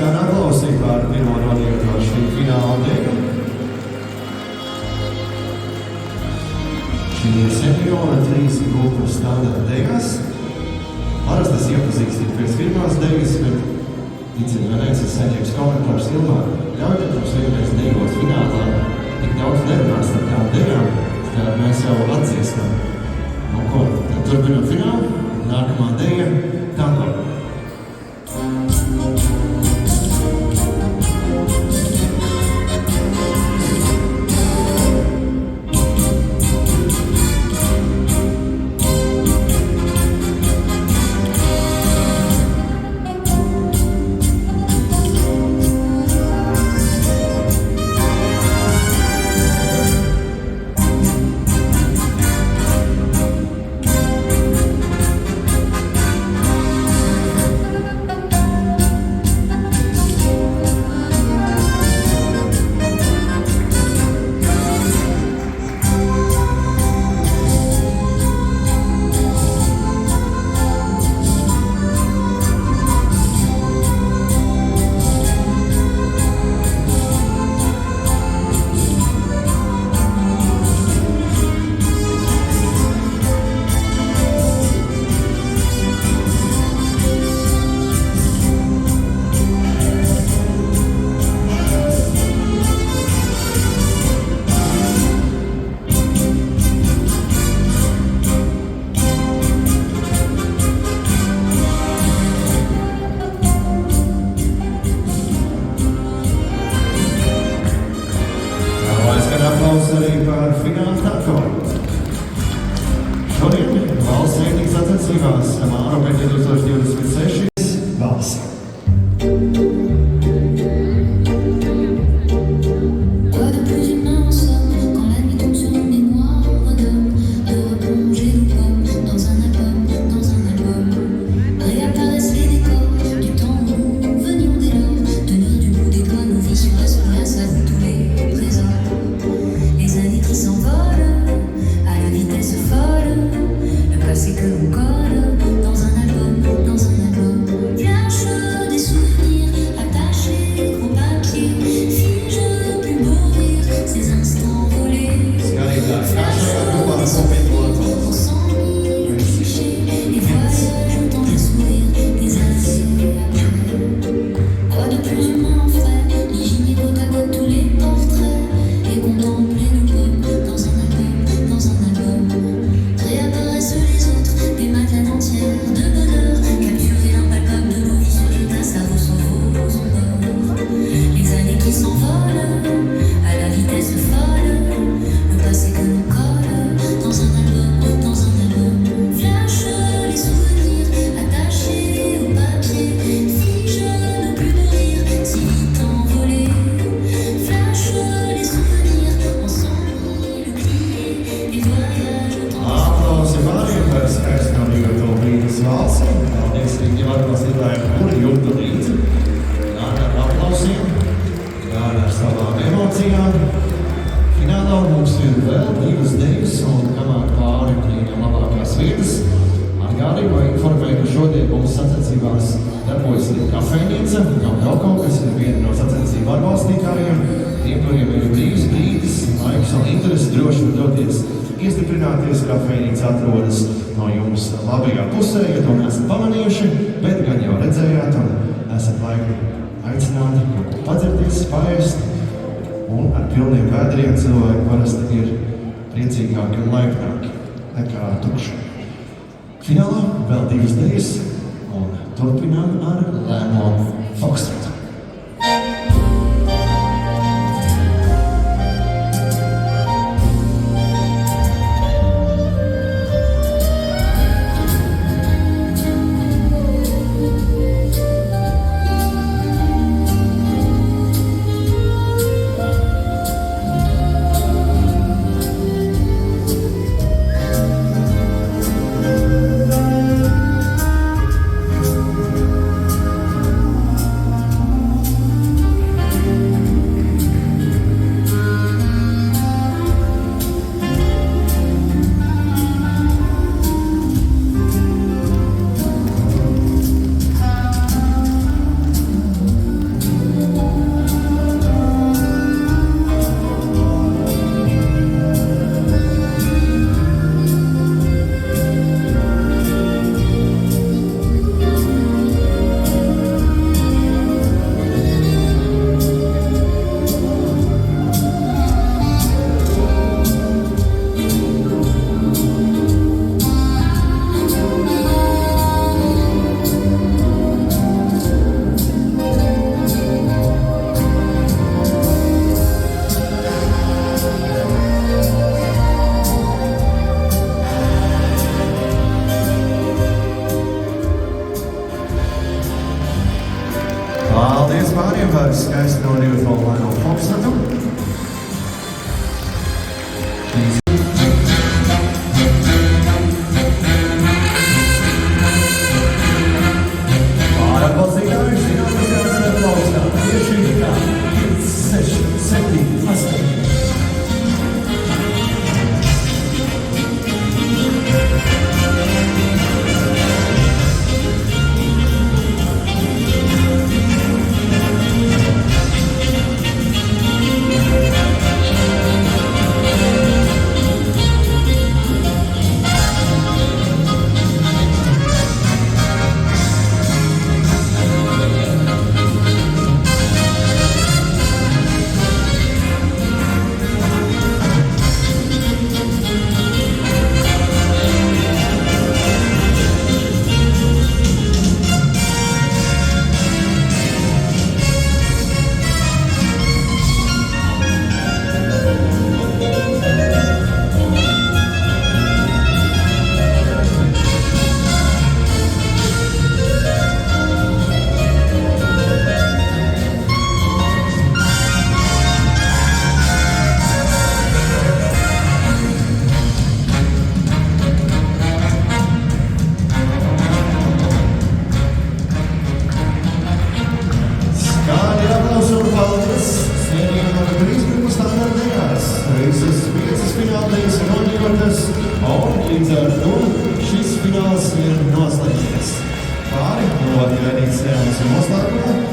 skan aplausi par pirmo nodīto šī fināla deju. Šī ir seniora 3 grupu standarta dejās. Parasti es iepazīstīju pēc pirmās dejas, bet ticinu vienreiz es saņēmu komentārs Ilmār. Ļaujiet mums vienreiz dejot finālā, tik daudz nerunās ar tām dejām, kā mēs jau atzīstam. Nu ko, tad turpinam finālu, nākamā deja tango. Aplausi arī par finālu tango. Šodien valsts veitīgas sacensībās Mārope 2026 valsts. Finālā mums ir vēl 2 dejas, un kamēr pāri klīņam labākās vietas, atgādīju informēju, ka šodien mums sacensībās darbojas kafejnīca, Gaukau, kas ir viena no sacensību atbalstītājiem. Tiem, kuriem ir brīvs brīdis, laiks un interesi, droši var doties iestiprināties. Kafejnīca atrodas no jums labajā pusē, ja to neesat pamanījuši, bet gan jau redzējāt un esat laipni aicināti kaut ko padzerties, paēst. Un ar pilniem vēdriem cilvēki parasti ir priecīgāki un laipnāki nekā tukši. Finālā vēl 2 dejas un turpinām ar lēno foxtrotu. best no-neutral Lionel Foxhutton. Atpalcīgājums zinātnes jautājumā plaukstā. Tieši kā 5, 6, 7, 8. Visas 5 fināldaļas noņemtas, un līdz ar to šis fināls ir noslēdzies. Pāri no radītas sēmas noslēgumā